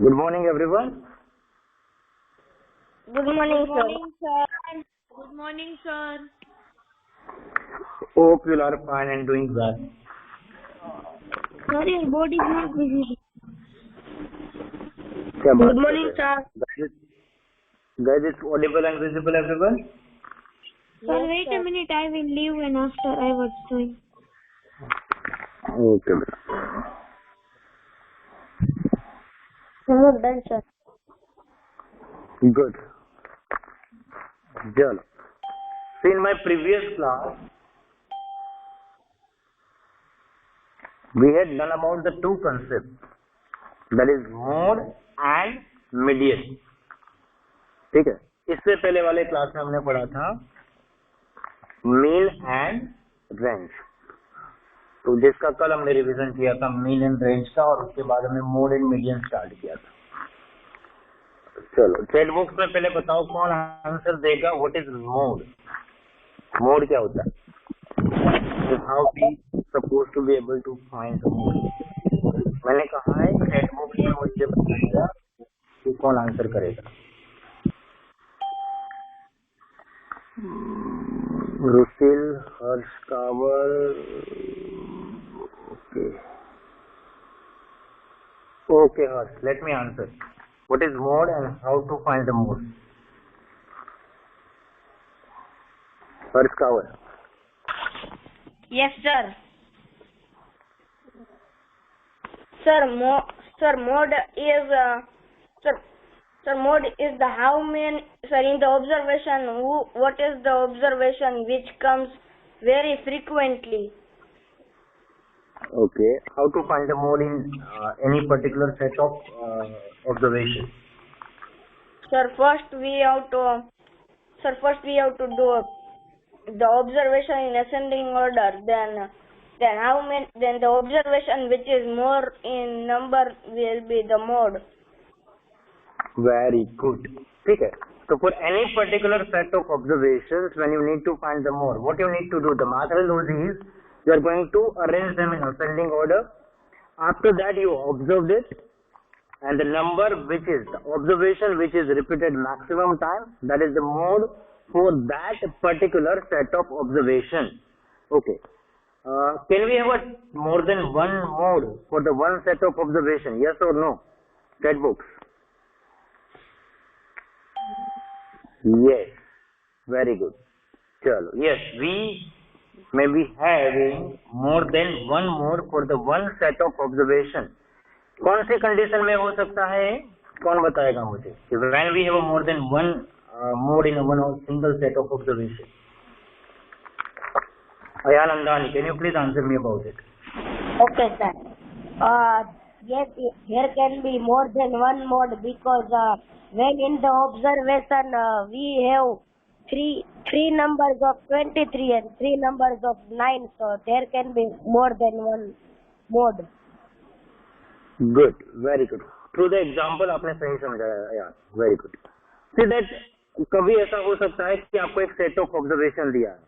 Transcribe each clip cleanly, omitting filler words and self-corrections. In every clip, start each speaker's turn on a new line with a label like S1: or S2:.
S1: Good morning, everyone.
S2: Good morning, sir.
S3: Good morning, sir.
S1: Hope you are fine and doing well.
S2: Sir, your board is not visible.
S1: क्या बात
S2: Good
S1: कर
S2: morning,
S1: रहे हैं?
S2: sir.
S1: Guys, it's audible and visible, everyone.
S2: Sir, wait a minute. I will leave and after I was doing.
S1: Okay.
S2: I have done, sir.
S1: Good. Chalo. See, in my previous class, we had done about the two concepts, that is mode and median. ठीक है. इससे पहले वाले class में हमने पढ़ा था mean and range. तो जिसका कल हमने रिवीजन किया था मीन एंड रेंज का, और उसके बाद हमने मोड एंड मीडियन स्टार्ट किया था. चलो चैट बॉक्स में पहले बताओ कौन आंसर देगा. What is mode? मोड क्या होता है? How we suppose to be able to find the mode. मैंने कहा है चैट बॉक्स में मुझे बताइएगा कि कौन आंसर करेगा. रुसिल, हर्ष कावल. Okay, Harsh, let me answer. What is mode and how to find the mode? Harsh Kawal.
S2: Yes, sir. Sir, mode is mode is the how many. Sir, in the observation, what is the observation which comes very frequently?
S1: Okay, how to find the mode in any particular set of observations?
S2: Sir, first we have to do the observation in ascending order. Then how many? Then the observation which is more in number will be the mode.
S1: Very good. ठीक है. So for any particular set of observations, when you need to find the mode, what you need to do? The mathematical rules is you are going to arrange them in ascending order. After that, you observed it, and the number which is the observation which is repeated maximum time, that is the mode for that particular set of observation. Okay. Can we have more than one mode for the one set of observation? Yes or no? Chat books. Yes. Very good. Chalo. Yes, we may be having more than one mode for the one set of observation. कौन सी condition में हो सकता है? कौन बताएगा मुझे? When we have more than one mode in one single set of observation. Ayan Andani, can you please answer me about it?
S2: Okay, sir. Yes, there can be more than one mode because when in the observation we have three numbers of 23 and three numbers of 9, so there can be more than one mode.
S1: Good, very good. Through the example आपने सही समझाया यार. Very good. See that कभी ऐसा हो सकता है कि आपको एक set of observation दिया है.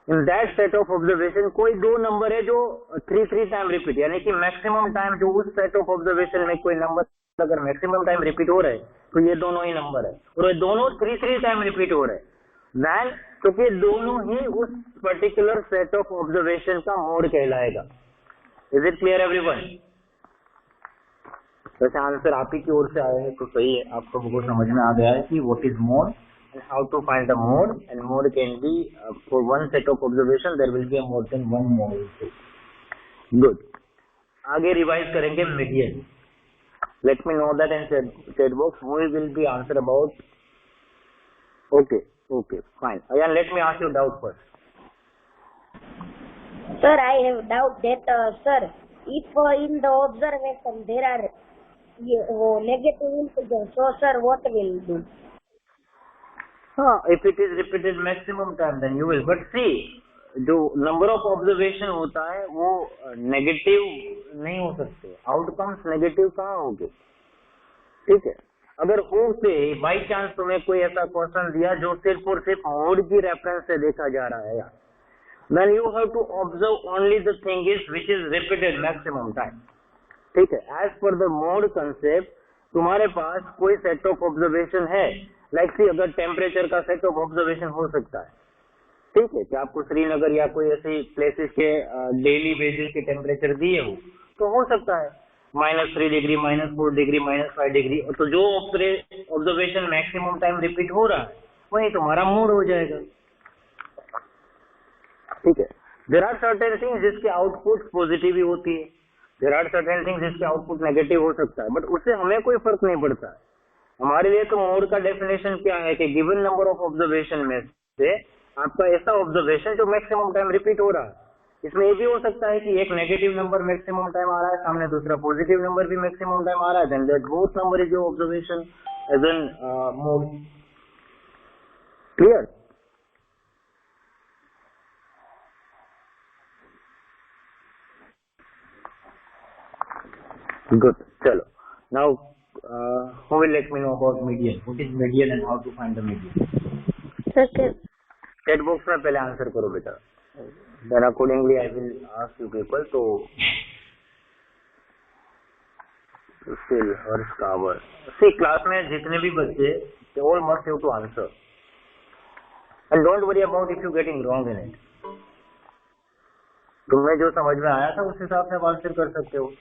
S1: In that set of observation कोई दो नंबर है जो 3 टाइम रिपीट, यानी कि मैक्सिमम टाइम जो उस set of observation में कोई नंबर अगर मैक्सिमम टाइम रिपीट हो रहा है तो ये दोनों ही नंबर है, और ये दोनों 3 टाइम रिपीट हो रहे हैं. Then क्योंकि दोनों ही उस पर्टिकुलर सेट ऑफ ऑब्जर्वेशन का मोड कहलाएगा. Is it clear everyone? वैसे आंसर आप ही की ओर से आए हैं तो सही है, आप सबको समझ में आ गया है कि what is mode and how to find the mode. And mode can be for one set of observation there will be more than one mode. Good. आगे रिवाइज करेंगे median. Let me know that in chat box we will be answer about. Okay, fine. Ayan, let me ask you a doubt first.
S2: Sir, I have doubt that sir, if in the observation there are negative integers, so sir, what will do?
S1: If it is repeated maximum time, then you will. But see, जो number of observation होता है वो negative नहीं हो सकते. Outcomes negative कहाँ होंगे? ठीक है. अगर हो से बाई चांस तुम्हें कोई ऐसा क्वेश्चन दिया जो सिर्फ और सिर्फ मोड की रेफरेंस से देखा जा रहा है, then you have to observe only the thing is which is repeated maximum time. ठीक है. As per the mode concept, तुम्हारे पास कोई सेट ऑफ ऑब्जर्वेशन है, लाइक सी अगर टेम्परेचर का सेट ऑफ ऑब्जर्वेशन हो सकता है, ठीक है, कि आपको श्रीनगर या कोई ऐसी प्लेसेस के डेली बेसिस के टेम्परेचर दिए हो तो सकता है -3 डिग्री, -4 डिग्री, -5 डिग्री, तो जो ऑब्जर्वेशन मैक्सिमम टाइम रिपीट हो रहा है वही तुम्हारा मोड हो जाएगा, ठीक है। देयर आर सर्टेन थिंग्स जिसके आउटपुट पॉजिटिव ही होती है, देयर आर सर्टेन थिंग्स जिसके आउटपुट नेगेटिव हो सकता है, बट उससे हमें कोई फर्क नहीं पड़ता है। हमारे लिए तो मोड का डेफिनेशन क्या है कि गिवन नंबर ऑफ ऑब्जर्वेशन में से आपका ऐसा ऑब्जर्वेशन जो मैक्सिमम टाइम रिपीट हो रहा है। इसमें ये भी हो सकता है कि एक नेगेटिव नंबर मैक्सिमम टाइम आ रहा है, सामने दूसरा पॉजिटिव नंबर भी मैक्सिमम टाइम आ रहा है, then that both number is your observation as an mode. Clear? Good. चलो. Now, who will let me know about median? What is median and how to find the median?
S2: Second.
S1: Chat box में पहले answer करो बेटा. Then accordingly I will ask you people to fill or cover. See, class में जितने भी बच्चे, they all must have to answer. And don't worry about if you getting wrong in it. तुम्हें जो समझ में आया था उस हिसाब से आप आंसर कर सकते हो.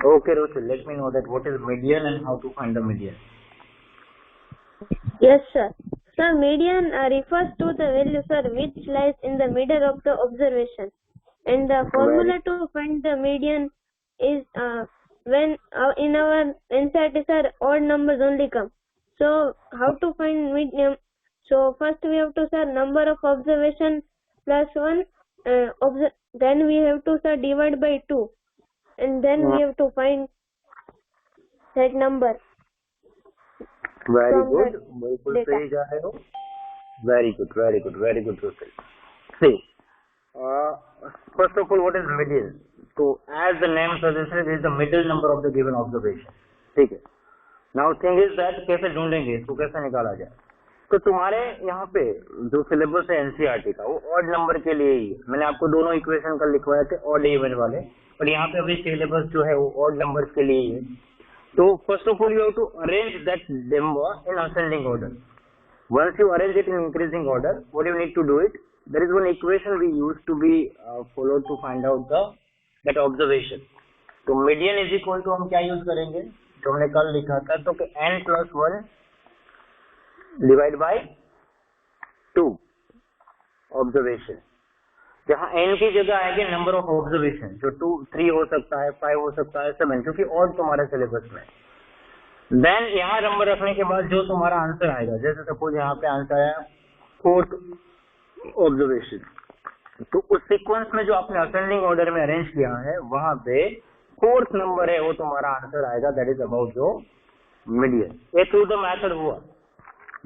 S1: Okay, Ruchil, let me know that what is median and how to find the median.
S4: Yes, sir. Sir, median refers to the value, sir, which lies in the middle of the observation. And the formula to find the median is when in our NCERT, sir, odd numbers only come. So, how to find median? So, first we have to, sir, number of observation plus 1. Then we have to, sir, divide by 2. And then we have to find that number.
S1: Very good. बिल्कुल सही जा रहे हो. Very good, very good, very good, Ruchil. See, first of all, what is median? So, as the name suggests, it is the middle number of the given observation. ठीक है. Now, thing is that कैसे ढूंढेंगे इसको, कैसे निकाला जाए? तो तुम्हारे यहाँ पे जो सिलेबस है एनसीईआरटी का वो ऑड नंबर के लिए ही, मैंने आपको दोनों इक्वेशन कल लिखवाए थे ऑड इवन वाले, और यहाँ पे अभी सिलेबस जो है वो ऑड नंबर्स के लिए ही है. तो first of all you have to arrange that number in ascending order. Once you arrange it in increasing order, what you need to do it, there is one equation we use to be followed to find out that observation. तो median is equal to हम क्या use करेंगे जो हमने कल लिखा था, तो n+1 डिवाइड बाय 2 ऑब्जर्वेशन, जहाँ n की जगह आएगी नंबर ऑफ ऑब्जर्वेशन, जो 2, 3 हो सकता है, 5 हो सकता है, 7, क्योंकि और तुम्हारे सिलेबस में. देन यहाँ नंबर रखने के बाद जो तुम्हारा आंसर आएगा, जैसे सपोज यहाँ पे आंसर आया 4th ऑब्जर्वेशन, तो उस सीक्वेंस में जो आपने असेंडिंग ऑर्डर में अरेंज किया है वहां पे 4th नंबर है वो तुम्हारा आंसर आएगा, दैट इज अबाउट जो मीडियन. ये थ्रू द मेथड हुआ.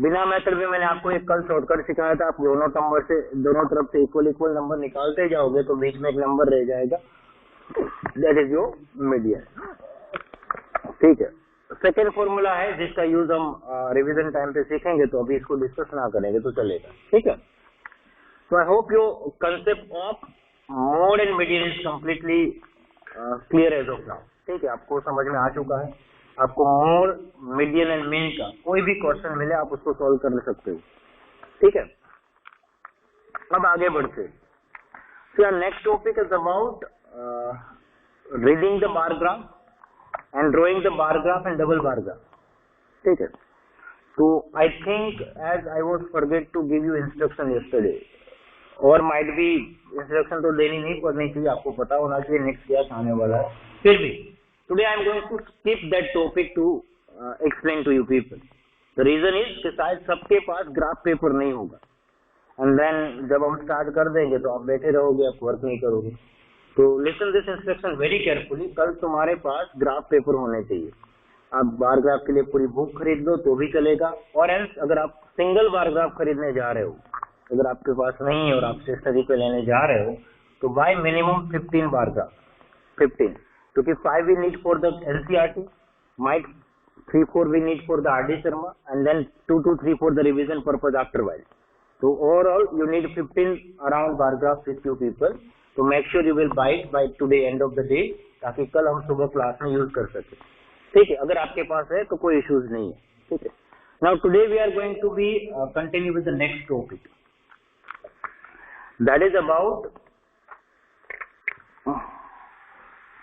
S1: बिना मेथड में मैंने आपको एक कल शॉर्टकट सिखाया था, आप दोनों नंबर से, दोनों तरफ से इक्वल नंबर निकालते जाओगे तो बीच में एक नंबर रह जाएगा, दैट इज योर मीडियन. ठीक है. सेकेंड फॉर्मूला है जिसका यूज हम रिवीजन टाइम पे सीखेंगे, तो अभी इसको डिस्कस ना करेंगे तो चलेगा. ठीक है. तो I hope your concept of mode and median is completely clear as of now. ठीक है, आपको समझ में आ चुका है. आपको मोड, मीडियन एंड मीन का कोई भी क्वेश्चन मिले आप उसको सॉल्व कर सकते हो. ठीक है. अब आगे बढ़ते. So next topic is about reading the bar graph and drawing the bar graph and double bar graph. ठीक है. तो I think as I was forget to give you instruction yesterday, और माइट बी इंस्ट्रक्शन तो देनी नहीं पड़नी चाहिए, आपको पता होना चाहिए नेक्स्ट क्लास आने वाला है. फिर भी today I am going to skip that topic to explain to you people. The reason is कि शायद सबके पास ग्राफ पेपर नहीं होगा, and then जब हम स्टार्ट कर देंगे तो आप बैठे रहोगे, आप वर्क नहीं करोगे. तो listen this instruction very carefully. कल तुम्हारे पास ग्राफ पेपर होने चाहिए. आप बार ग्राफ के लिए पूरी बुक खरीद लो तो भी चलेगा, और एल्स अगर आप सिंगल बार ग्राफ खरीदने जा रहे हो, अगर आपके पास नहीं है और आप स्टडी पे लेने जा रहे हो, तो बाय मिनिमम 15 बार ग्राफ. 15, क्योंकि 5 we need for the NCERT, might 3-4 we need for the RD Sharma, and then 2 to 3 for the revision purpose afterwards. So overall you need 15 around bar graphs with you people. So make sure you will buy it by today end of the day, ताकि कल हम सुबह class में use कर सके। ठीक है, अगर आपके पास है तो कोई इश्यूज नहीं है। ठीक है, now today we are going to be continue with the next topic, that is about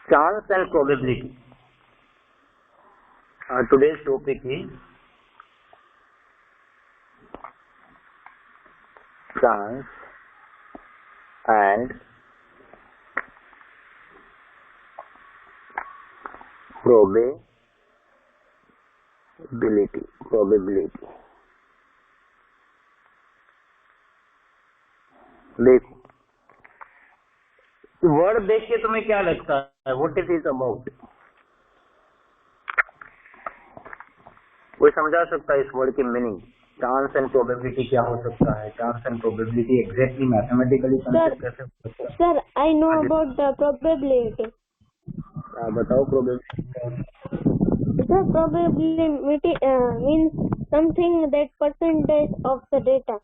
S1: chance and probability. Today's topic is chance and probability। देखो, वर्ड देख के तुम्हें क्या लगता है, व्हाट इट इज अबाउट? कोई समझा सकता है इस वर्ड की मीनिंग? चांस एंड प्रोबेबिलिटी क्या हो सकता है? Chance and probability exactly mathematically concept कैसे हो सकता है?
S4: Sir, I know about the probability.
S1: बताओ प्रोबेबिलिटी क्या है?
S4: Sir, probability means something that percentage of the data.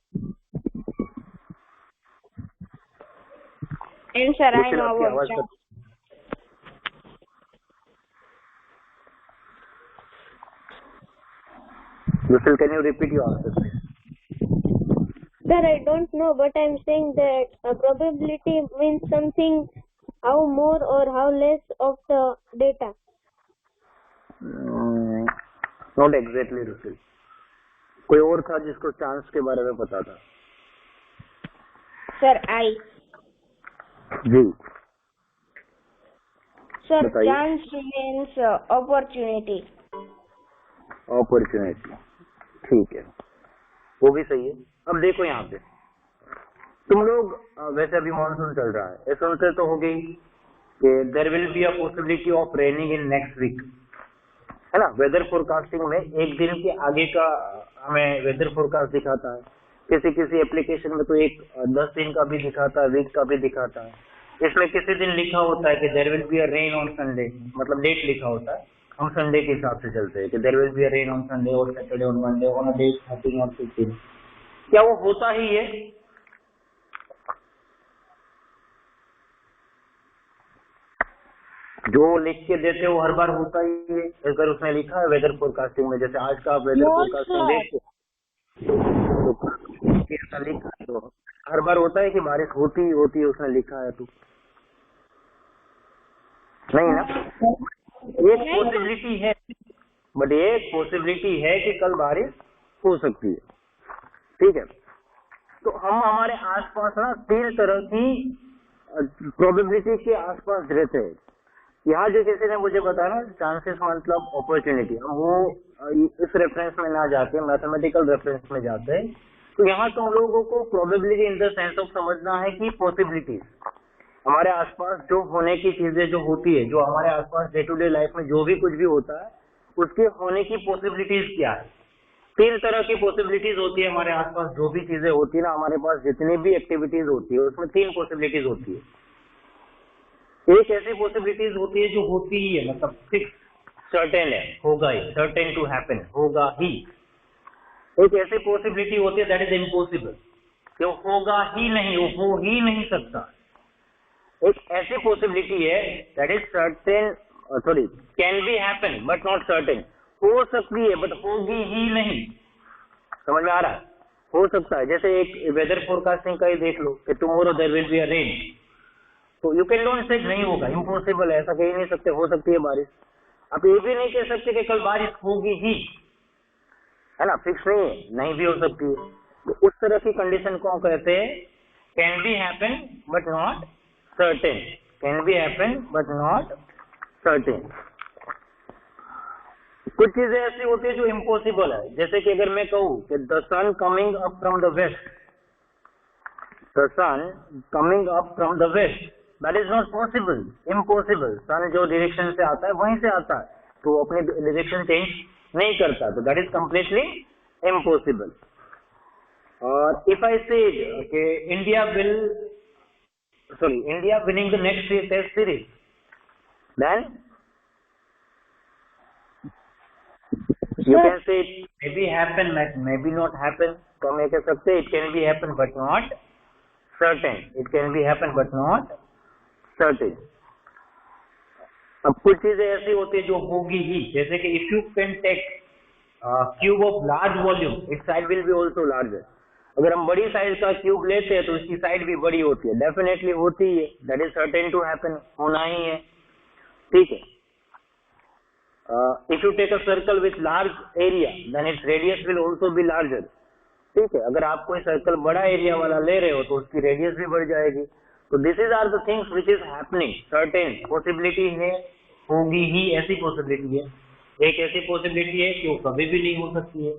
S2: And sir, I know about chance.
S1: Russell, can you repeat your answer, please?
S4: Sir, I don't know, but I'm saying that probability means something, how more or how less of the data.
S1: Not exactly, Russell. कोई और था जिसको chance के बारे में पता था?
S2: Sir, I.
S1: Ji
S2: Sir,
S1: बताइए।
S2: chance means opportunity.
S1: अपॉर्चुनिटी, ठीक है, वो भी सही है। अब देखो यहाँ पे तुम लोग वैसे अभी मानसून चल रहा है, ये सुनते तो हो गई कि there will be a possibility of raining in next week, है ना। वेदर फोरकास्टिंग में एक दिन के आगे का हमें वेदर फोरकास्ट दिखाता है, किसी किसी एप्लीकेशन में तो एक 10 दिन का भी दिखाता है, वीक का भी दिखाता है। इसमें किसी दिन लिखा होता है कि there will be a rain on Sunday, मतलब डेट लिखा होता है, हम संडे के हिसाब से चलते हैं कि there will be a rain on Sunday और Saturday on Monday on a day 13 और 15। क्या वो होता ही है? जो लिख के देते वो हर बार होता ही है? अगर उसने लिखा है वेदर फोरकास्टिंग में, जैसे आज का आप वेदर फोरकास्टिंग देखते तो ऐसा लिखा है, तो हर बार होता है कि बारिश होती ही होती है, उसने लिखा है तो नहीं ना। एक पॉसिबिलिटी है, बट एक पॉसिबिलिटी है कि कल बारिश हो सकती है। ठीक है, तो हम हमारे आसपास ना 3 तरह की प्रोबेबिलिटी के आसपास रहते हैं। यहाँ जो किसी ने मुझे बताया ना चांसेस मतलब अपॉर्चुनिटी, हम वो इस रेफरेंस में ना जाके मैथमेटिकल रेफरेंस में जाते हैं। तो यहाँ तुम लोगों को probability in the sense of समझना है कि पॉसिबिलिटीज, हमारे आसपास जो होने की चीजें जो होती है, जो हमारे आसपास डे टू डे लाइफ में जो भी कुछ भी होता है उसके होने की पॉसिबिलिटीज क्या है। 3 तरह की पॉसिबिलिटीज होती है हमारे आसपास, जो भी चीजें होती है ना, हमारे पास जितनी भी एक्टिविटीज होती है उसमें 3 पॉसिबिलिटीज होती है। एक ऐसी पॉसिबिलिटीज होती है जो होती ही है, मतलब फिक्स सर्टेन है, होगा ही, सर्टेन टू हैपन, होगा ही। एक ऐसी पॉसिबिलिटी होती है दैट इज इम्पॉसिबल, कि वो होगा ही नहीं, वो हो ही नहीं सकता। एक ऐसी पॉसिबिलिटी है that is certain, sorry, can be happen but not certain, हो सकती है बट होगी ही नहीं। समझ में आ रहा है? हो सकता है, जैसे एक वेदर फोरकास्टिंग का ही देख लो कि tomorrow there will be a rain, तो यू कैन डोंट से नहीं होगा, इम्पॉसिबल है, ऐसा कह नहीं सकते, हो सकती है बारिश। आप ये भी नहीं कह सकते कि कल बारिश होगी ही, है ना, फिक्स नहीं है, नहीं भी हो सकती है। तो उस तरह की कंडीशन को कहते हैं can be happen but not certain, can be happen but not certain. कुछ चीजें ऐसी होती है जो इम्पॉसिबल है, जैसे कि अगर मैं कहूँ कि the sun coming up from the west, the sun coming up from the west, that is not possible, impossible. Sun जो डायरेक्शन से आता है वहीं से आता है, तो अपनी डायरेक्शन चेंज नहीं करता, तो दैट इज कंप्लीटली इम्पॉसिबल। और इफ आई सेड कि India winning the next test series, then you can say it maybe happen, maybe not happen, तो हम ये कह सकते हैं it can be happen but not certain, it can be happen but not certain। अब कुछ चीजें ऐसी होती है जो होगी ही, जैसे कि if you can take cube of large volume it's side will be also larger. अगर हम बड़ी साइज का क्यूब लेते हैं तो इसकी साइड भी बड़ी होती है, डेफिनेटली होती है, that is certain to happen, होना ही है, ठीक है। If you take a circle with large area then it's radius will also be larger, ठीक है। अगर आप कोई सर्कल बड़ा एरिया वाला ले रहे हो तो उसकी रेडियस भी बढ़ जाएगी। तो this is are the things which is happening, certain possibility है, होगी ही ऐसी पॉसिबिलिटी है, एक ऐसी पॉसिबिलिटी है कि वो कभी भी नहीं हो सकती है,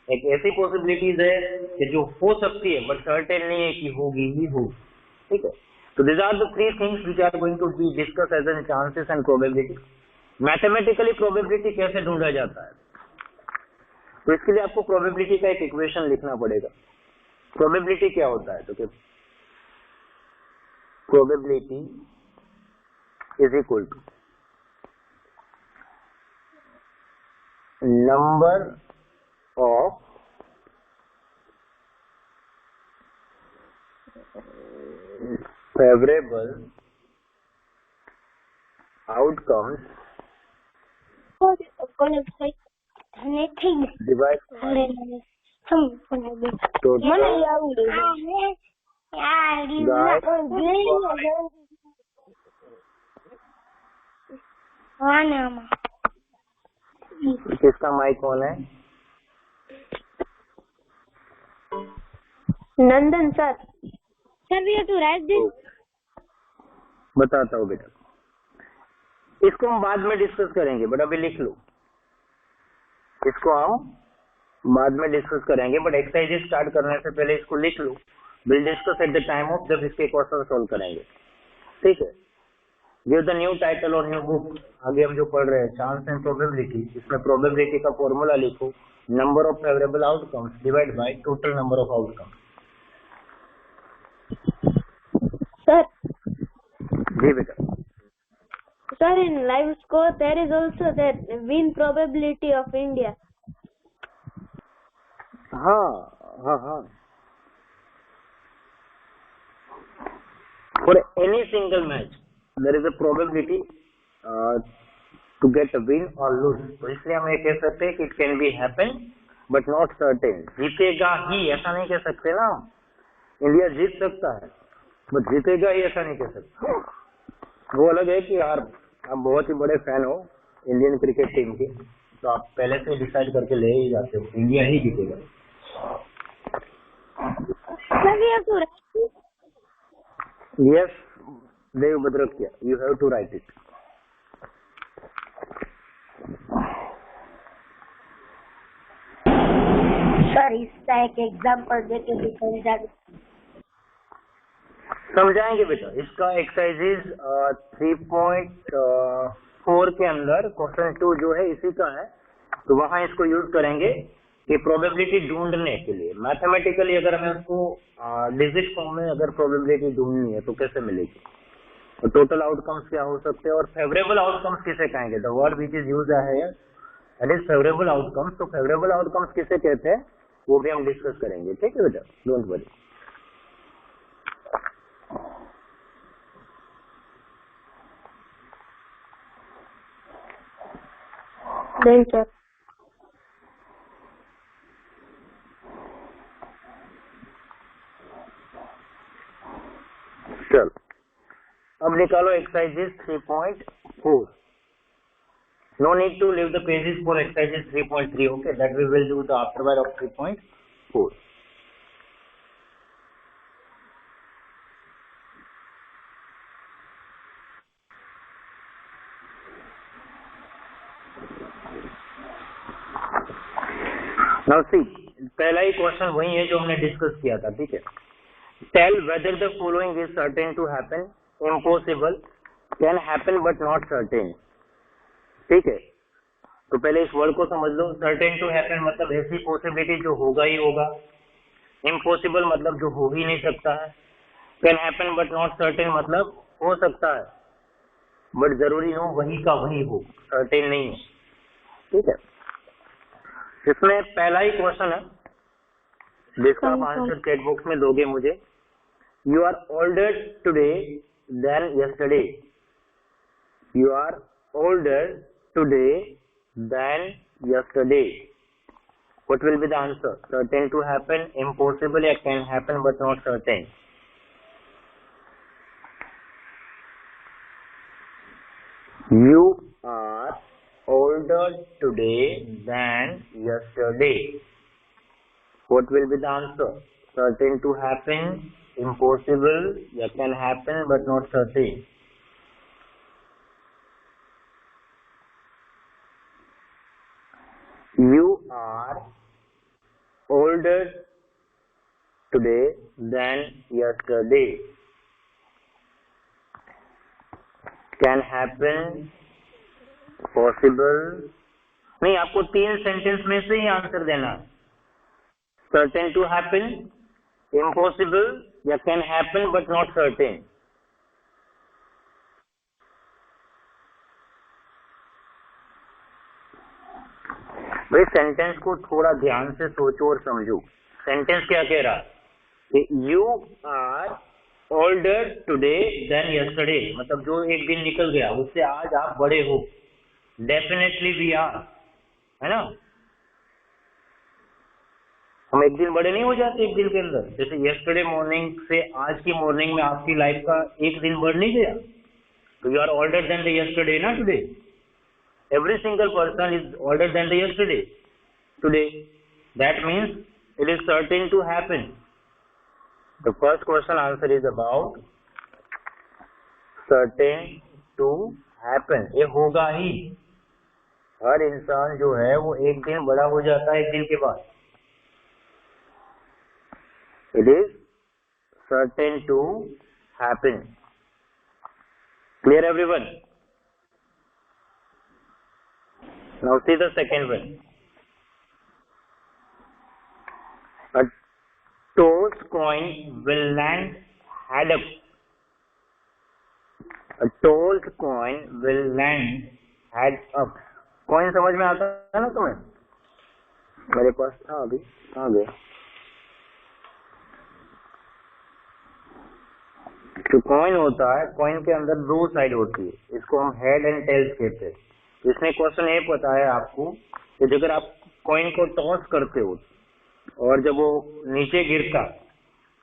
S1: एक ऐसी पॉसिबिलिटीज है कि जो हो सकती है बट सर्टेन नहीं है कि होगी ही होगी, ठीक है। तो this are the three things which are going to be discuss as an chances and probability. Mathematically probability कैसे ढूंढा जाता है, तो इसके लिए आपको प्रोबेबिलिटी का एक इक्वेशन लिखना पड़ेगा। प्रोबेबिलिटी क्या होता है, तो क्या probability is equal to number of favorable outcomes divide किसका माइक ऑन है?
S4: Nandan sir. Sir, we have to write this.
S1: बताता हूँ बेटा, इसको हम बाद में डिस्कस करेंगे बट अभी लिख लो, इसको हम बाद में डिस्कस करेंगे बट एक्सरसाइज स्टार्ट करने से पहले इसको लिख लो। Will discuss at the time of जब इसके क्वेश्चन सॉल्व करेंगे, ठीक है। गिव द न्यू टाइटल और न्यू बुक। आगे हम जो पढ़ रहे हैं चांस एंड प्रोबेबिलिटी, इसमें प्रोबेबिलिटी का फॉर्मूला लिखो, number of favourable outcomes divide by total number of outcomes.
S4: Sir,
S1: जी बेटा।
S4: sir, in live score there is also that win probability of India.
S1: हाँ। For any single match, there is a probability to get a win or lose. तो इसलिए हम ये कह सकते हैं कि it can be happen, but not certain. जीतेगा ही ऐसा नहीं कह सकते ना, इंडिया जीत सकता है, बट जीतेगा ही ऐसा नहीं कह सकते। वो अलग है कि यार आप बहुत ही बड़े फैन हो इंडियन क्रिकेट टीम के, तो आप पहले से डिसाइड करके ले ही जाते हो इंडिया ही जीतेगा। Yes, Dev Bhadrakya, you have to write it.
S2: Sir इसका एक एग्जांपल देके भी
S1: समझाएंगे बेटा। इसका एक्सरसाइज 3.4 के अंदर क्वेश्चन 2 जो है इसी का है, तो वहां इसको यूज करेंगे कि प्रोबेबिलिटी ढूंढने के लिए। मैथमेटिकली अगर हमें उसको डिजिट फॉर्म में अगर प्रोबेबिलिटी ढूंढनी है तो कैसे मिलेगी, तो टोटल आउटकम्स क्या हो सकते हैं और फेवरेबल आउटकम्स किसे कहेंगे। The word which is used है दैट इज फेवरेबल आउटकम्स। तो फेवरेबल आउटकम्स किसे कहते हैं वो भी हम डिस्कस करेंगे, ठीक है बेटा, डोंट वरी।
S4: Then sir.
S1: चल अब निकालो exercises 3.4। No need to leave the pages for exercises 3.3. Okay, that we will do the afterward of 3.4. Now see, पहला ही क्वेश्चन वही है जो हमने डिस्कस किया था, ठीक है। Tell whether the following is certain to happen, impossible, can happen but not certain, ठीक है। तो पहले इस वर्ड को समझ लो। सर्टेन टू हैपन मतलब ऐसी पॉसिबिलिटी जो होगा ही होगा, इम्पॉसिबल मतलब जो हो ही नहीं सकता है, can happen but not certain मतलब हो सकता है बट जरूरी हो वही का वही हो, सर्टेन नहीं है, ठीक है। इसमें पहला ही क्वेश्चन है जिसका आप आंसर चैट बॉक्स में दोगे मुझे। You are older today than yesterday, you are older today than yesterday. What will be the answer? Certain to happen, impossible, या can happen but not certain. You are older today than yesterday. What will be the answer? Certain to happen, impossible, या can happen but not certain. You are older today than yesterday. Can happen, possible. नहीं, आपको 3 sentence में से ही answer देना. Certain to happen, impossible, या can happen but not certain. भाई sentence को थोड़ा ध्यान से सोचो और समझो. सेंटेंस क्या कह रहा कि you are older today than yesterday, मतलब जो एक दिन निकल गया उससे आज आप बड़े हो. डेफिनेटली वी आर, है ना. हम एक दिन बड़े नहीं हो जाते एक दिन के अंदर. जैसे यस्टरडे मॉर्निंग से आज की मॉर्निंग में आपकी लाइफ का एक दिन बढ़ नहीं गया, तो you are older than the yesterday ना today. Every single person is older than the yesterday today. That means it is certain to happen. The first question answer is about certain to happen. ये होगा ही. हर इंसान जो है वो एक दिन बड़ा हो जाता है एक दिन के बाद. It is certain to happen. Clear everyone? Now see the second one. A tossed coin will land head up. A tossed coin will land head up. Coin समझ में आता है ना तुम्हें? मेरे पास था अभी, कहाँ गया? जो कॉइन होता है, कॉइन के अंदर 2 साइड होती है. इसको हम हेड एंड टेल्स कहते हैं. इसमें क्वेश्चन ये पता है आपको कि अगर आप कॉइन को टॉस करते हो और जब वो नीचे गिरता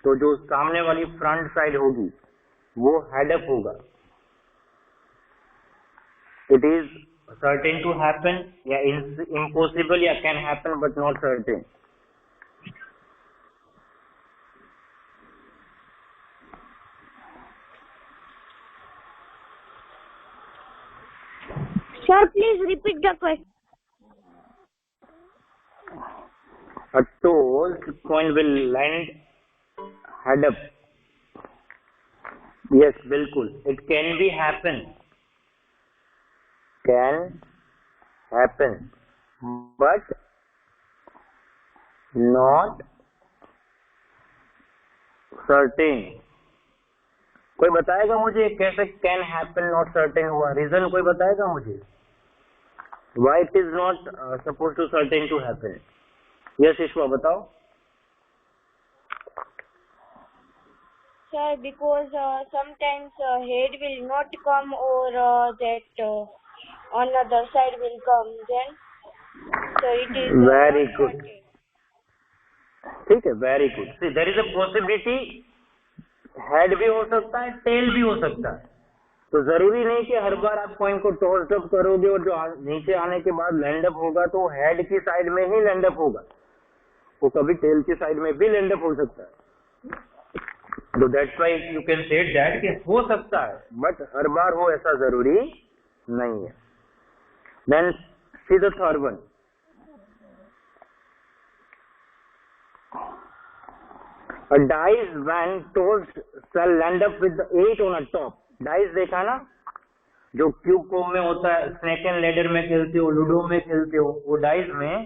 S1: तो जो सामने वाली फ्रंट साइड होगी वो हेड अप होगा. It is certain to happen या इम्पॉसिबल या can happen but not certain.
S2: Sir, please repeat the question.
S1: A tossed coin will land head up. Yes, बिल्कुल. It can be happen. Can happen, but not certain. कोई बताएगा मुझे कैसे can happen not certain हुआ? Reason कोई बताएगा मुझे? Why it is not supposed to certain to happen? Yes, Ishwa, बताओ.
S3: Sir, because sometimes head will not come or that another side will come then. So it is
S1: Very
S3: not
S1: good.
S3: certain.
S1: ठीक है, very good. See, there is a possibility head भी हो सकता है, tell भी हो सकता है. तो जरूरी नहीं कि हर बार आप कॉइन को टॉस अप करोगे और जो नीचे आने के बाद लैंड अप होगा तो हेड की साइड में ही लैंड अप होगा. वो कभी टेल की साइड में भी लैंड अप हो सकता है. तो that's why you can say that कि हो सकता है बट हर बार हो ऐसा जरूरी नहीं है. Then see the third one. A dice when tossed shall land up with the 8 on a top. Dice देखा ना, जो क्यूब कोम में होता है, स्नेक एंड लेडर में खेलते हो, लूडो में खेलते हो, वो डाइस में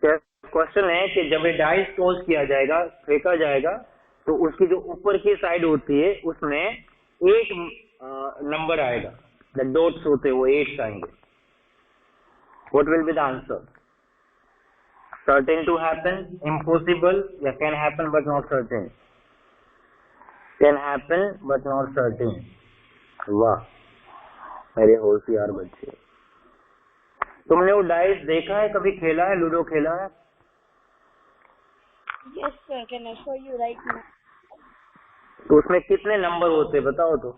S1: क्वेश्चन है कि जब ये डाइस टॉस किया जाएगा, फेंका जाएगा, तो उसकी जो ऊपर की साइड होती है उसमें 8 नंबर आएगा. द डॉट्स होते हैं वो 8 आएंगे. What will be the answer? Certain to happen, impossible, या can happen but not certain? Can happen but not certain. वाह. अरे होशियार बच्चे, तुमने वो डाइस देखा है, कभी खेला है, लूडो खेला है?
S3: Yes, sir. Can I show you right now?
S1: तो उसमें कितने नंबर होते हैं बताओ तो?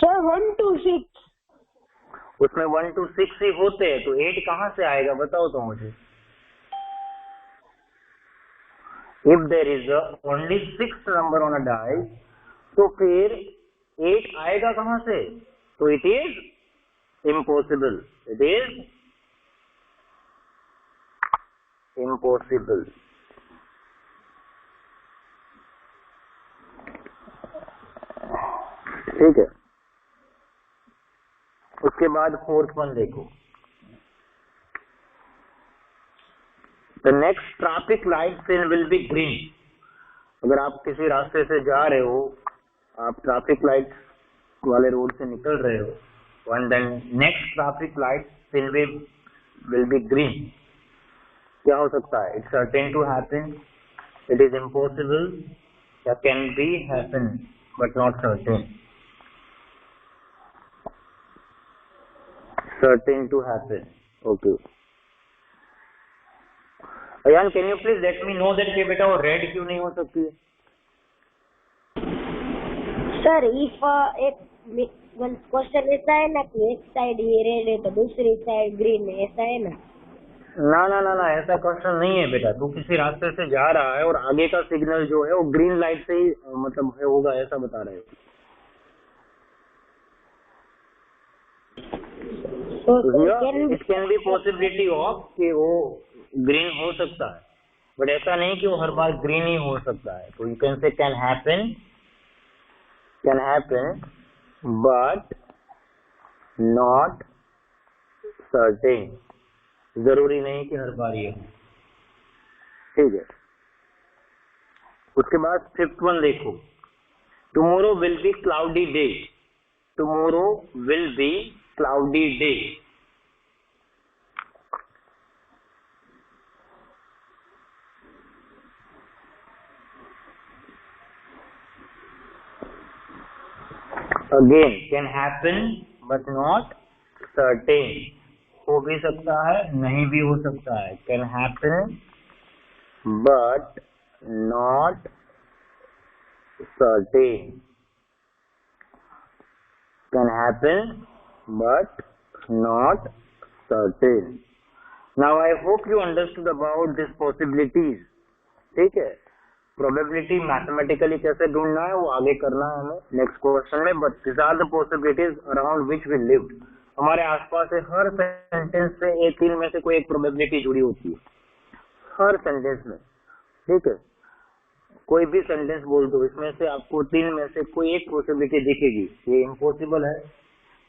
S2: Sir, 1 to 6.
S1: उसमें 1 to 6 ही होते हैं, तो 8 कहाँ से आएगा बताओ तो मुझे। If there is only 6 number on a die, तो फिर 8 आएगा कहाँ से? तो it is impossible. It is impossible. ठीक है, उसके बाद 4th वन देखो। The next traffic light sign will be green. अगर आप किसी रास्ते से जा रहे हो, आप ट्रैफिक लाइट वाले रोड से निकल रहे हो, and then next traffic light sign will be green. क्या हो सकता है? It's certain to happen, it is impossible, या can be happen but not certain. Certain to happen. Okay. Ayan, can you please let me know that कि बेटा वो red क्यों नहीं हो सकती है?
S2: सर, इफ एक क्वेश्चन ऐसा है ना कि एक साइड ही रेड है तो दूसरी साइड ग्रीन है, ऐसा है ना?
S1: ना, ऐसा क्वेश्चन नहीं है बेटा। तू किसी रास्ते से जा रहा है और आगे का सिग्नल जो है वो ग्रीन लाइट से ही मतलब होगा, ऐसा बता रहे हो? It can be possibility of कि वो ग्रीन हो सकता है, बट ऐसा नहीं कि वो हर बार ग्रीन ही हो सकता है। तो you can say can happen but not certain. जरूरी नहीं कि हर बार ये हो। ठीक है, उसके बाद 5th वन देखो। Tomorrow will be cloudy day. Tomorrow will be cloudy day. Again can happen but not certain. हो भी सकता है, नहीं भी हो सकता है। Can happen but not certain. Can happen but not certain. Now I hope you understood about this possibilities. ठीक है, प्रोबेबिलिटी मैथमेटिकली कैसे ढूंढना है वो आगे करना है हमें नेक्स्ट क्वेश्चन में। But this are the possibilities around which we lived. हमारे आसपास से हर सेंटेंस से एक 3 में से कोई एक प्रोबेबिलिटी जुड़ी होती है, हर सेंटेंस में। ठीक है, कोई भी सेंटेंस बोल दो, इसमें से आपको 3 में से कोई एक पॉसिबिलिटी दिखेगी। ये इम्पॉसिबल है,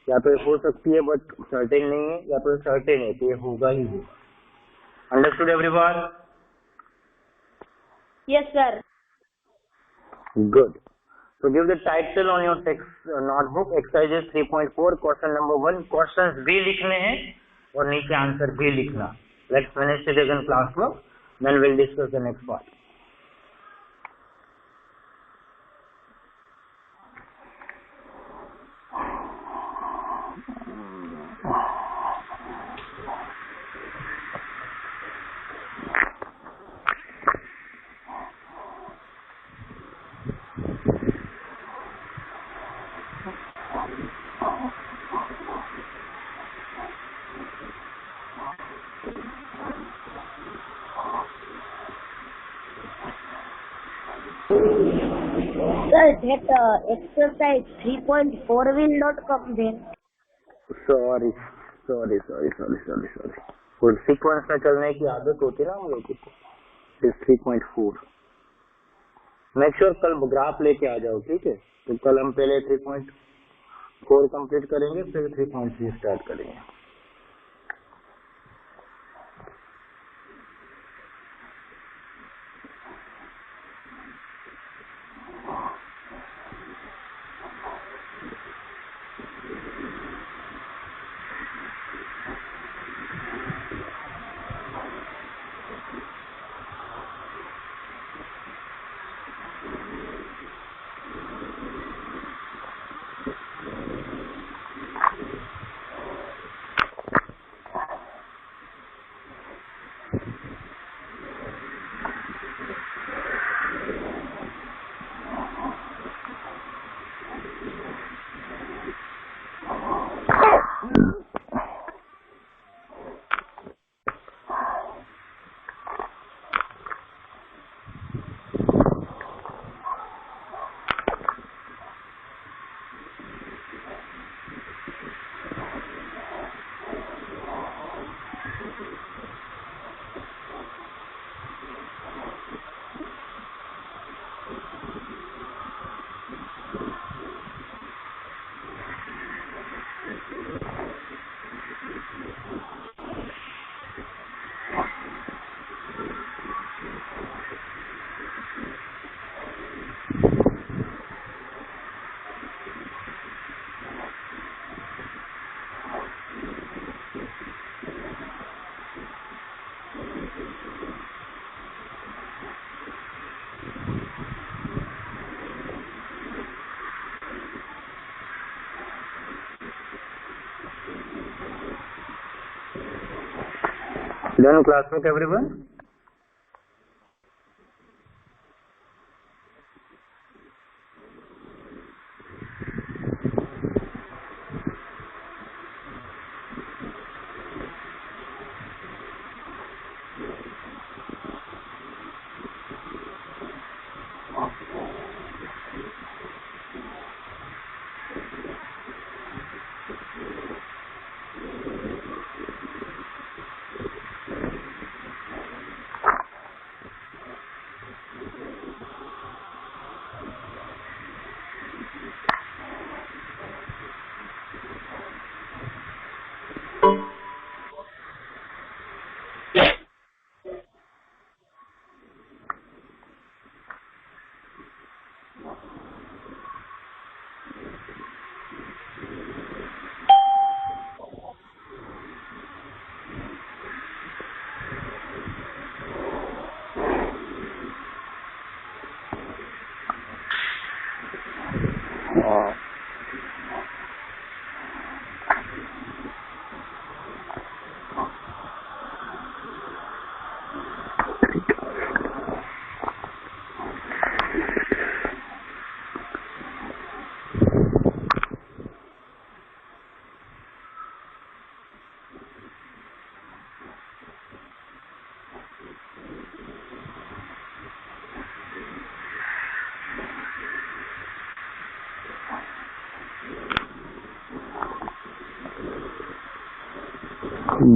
S1: या तो ये हो सकती है बट सर्टेन नहीं है, या तो सर्टेन है तो ये होगा ही होगा। Understood everyone?
S2: Yes, sir.
S1: Good. So give the title on your text notebook. Exercise 3.4 question number 1. Questions भी लिखने हैं और नीचे आंसर भी लिखना। Let's finish it in classwork. Then we'll discuss the next part.
S2: Sir, that exercise 3.4 will not come then.
S1: Sorry. वो sequence में चलने की आदत होती है ना हम लोगों को। 3.4 मेक श्योर कल ग्राफ लेके आ जाओ। ठीक है, तो कल हम पहले 3.4 कंप्लीट करेंगे, फिर 3.3 स्टार्ट करेंगे। Done classwork, everyone?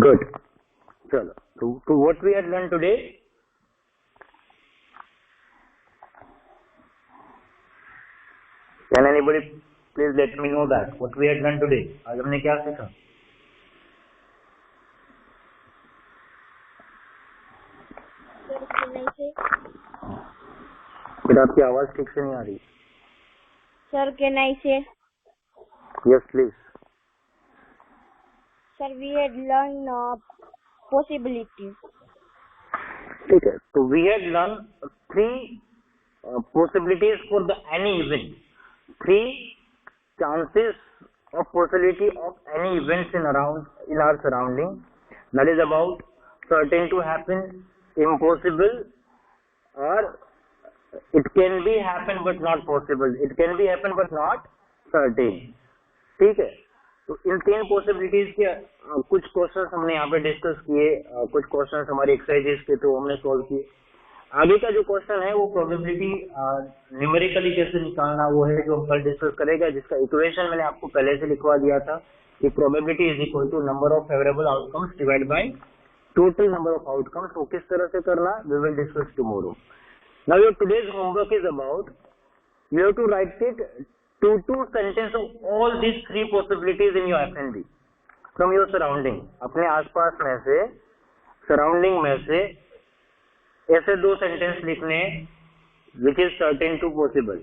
S1: Good. Chalo. So what we had learned today? Can anybody please let me know that what we had learned today? आज हमने क्या सीखा? बेटा आपकी आवाज ठीक से नहीं आ रही.
S3: Sir, can I say?
S1: Yes, please.
S3: Sir, we had learned possibilities.
S1: ठीक है. So we had learned three possibilities for the any event. Three chances of possibility of any events in our surrounding. That is about certain to happen, impossible, or it can be happen but not possible. It can be happen but not certain. ठीक है. तो इन तीन possibilities के कुछ questions हमने यहाँ पे discuss किए, कुछ क्वेश्चंस हमारी एक्सरसाइजेस के तो हमने सॉल्व किए. आगे का जो क्वेश्चन है वो प्रोबेबिलिटी न्यूमेरिकली कैसे निकालना वो है जो हम कल डिस्कस करेगा, जिसका इक्वेशन मैंने आपको पहले से लिखवा दिया था कि probability is equal to number of favourable outcomes divide by total number of outcomes. तो किस तरह से करना we will discuss tomorrow. Now your today's homework is about you have to write it two sentence of all these three possibilities in your F&B from your surrounding. अपने आसपास में से surrounding में से ऐसे दो सेंटेंस लिखने which is certain to possible,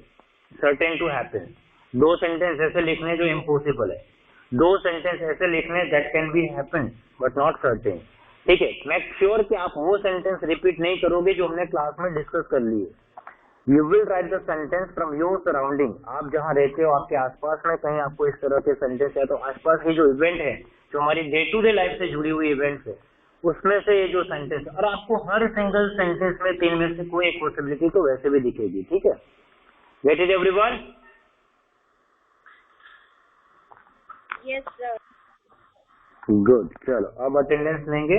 S1: certain to happen. दो सेंटेंस ऐसे लिखने जो impossible है. दो सेंटेंस ऐसे लिखने that can be happen but not certain. ठीक है. मेक श्योर कि आप वो सेंटेंस रिपीट नहीं करोगे जो हमने क्लास में डिस्कस कर लिए. You will write the sentence from your surrounding. आप जहाँ रहते हो आपके आसपास में कहीं आपको इस तरह के सेंटेंस या तो आसपास की जो इवेंट है जो हमारी डे टू डे लाइफ से जुड़ी हुई इवेंट्स है उसमें से ये जो सेंटेंस, और आपको हर सिंगल सेंटेंस में तीन में से कोई एक पॉसिबिलिटी तो वैसे भी दिखेगी. ठीक है. Get it everyone?
S3: Yes, sir.
S1: Good, चलो अब अटेंडेंस लेंगे।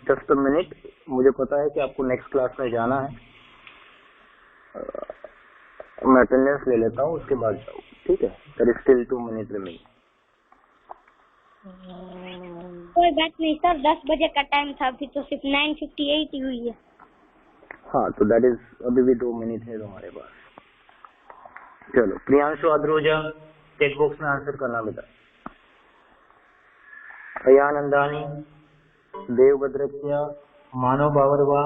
S1: जस्ट अ मिनट, मुझे पता है कि आपको नेक्स्ट क्लास में जाना है। मैं अटेंडेंस ले लेता हूँ, उसके बाद जाऊँ, ठीक है? There is still 2 minute remaining.
S2: कोई बात नहीं सर, 10 बजे का टाइम था, अभी तो सिर्फ 9:58 ही हुई है।
S1: हाँ, तो दैट इज, अभी भी 2 मिनट है तुम्हारे पास। चलो प्रियांशु अद्रोजा, टेक्स्ट बॉक्स में आंसर करना बेटा। Ayanandani, Devbhadratya, Manav Bavarva,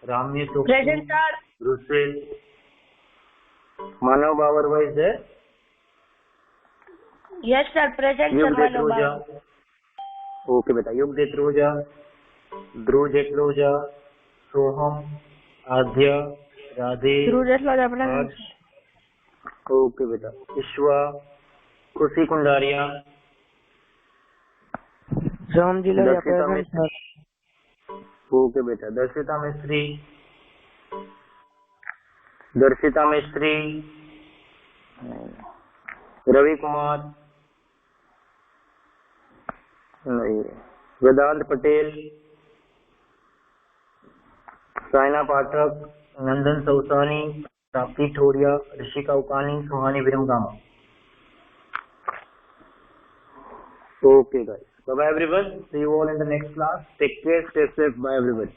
S1: Ramya Chopdi,
S2: present sir.
S1: Russell. Manav Bavarva is there?
S2: Yes sir, present sir.
S1: Yug Detroja, okay बेटा। युग देत्रोजा, ध्रुव जेत्रोजा, सोहम, आद्या, राधे, हर्ष, ओके बेटा। ईश्वा, खुशी कुंडारिया, दर्शिता मिस्त्री, ओके बेटा। दर्शिता मिस्त्री, दर्शिता मिस्त्री, रवि कुमार नहीं, वेदांत पटेल, साइना पाठक, नंदन सौसानी, प्राप्ति ठोरिया, ऋषिका उकानी, सुहानी विरमगामा। Okay guys, bye bye everyone, see you all in the next class, take care, stay safe, bye everybody।